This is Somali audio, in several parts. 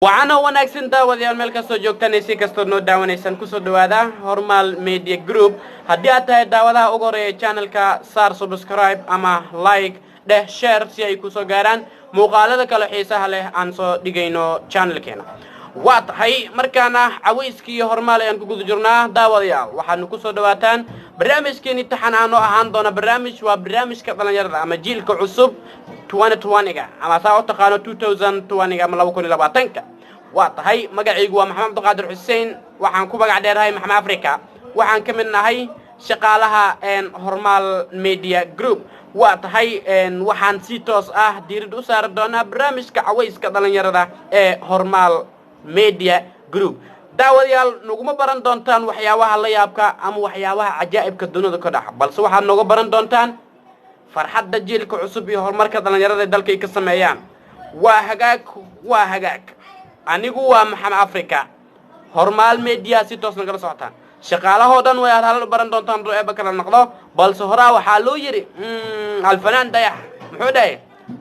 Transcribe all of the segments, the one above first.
وعنا wanaagsan daawadayaal meel kastoo joogtaan si kastoo noo daawanaysan ku soo dhawaada Hormal Media Group haddii aad tahay daawadaha ugu horeeya channelka saar subscribe ama like dheh share si ay ku soo gaaraan muuqaalada kale xiisaha leh aan soo dhigayno channelkeena waa tahay markaana cawayskii Hormal ayaan ku guda jirnaa daawadayaal waxaanu ku soo dhawaataan barnaamijkeeni taxanaano ahaan doona barnaamij waa barnaamijka dhalinyarada ama jiilka cusub 2020 ama saa u taqaano 2020 ama 2020 waa tahay magacaygu waa maxamed abdiqaadir xuseen waxaan ku magac dheerahay maxamed afrika waxaan ka mid nahay shaqaalaha Hormal Media Group waa tahay waxaan si toos ah diirid u saar doonaa barnaamijka cawayska dhalinyarada ee Hormal Media Group daawadayaal naguma baran doontaan waxyaabaha la yaabka ama waxyaabaha ajaa'ibka dunida ka dhaca balse waxaad nooga baran doontaan farxadda jiilka cusub iyo horumarka dhalinyarada dalka ay ka sameeyaan waa hagaag anigu waa maxamed afrika Hormal Media si toos nagala socotaan shaqaalaha dhan way hal baran doontaan ruuba kala noqdo balse horaa waxa loo yiri alfanaan dayax muxuu dhahay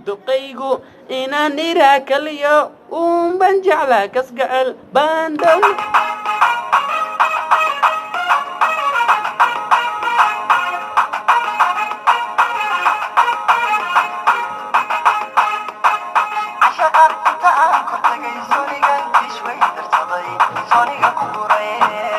duqaygu inaan irakaliyo ban jecla kasgaal bandow Soniga ku guray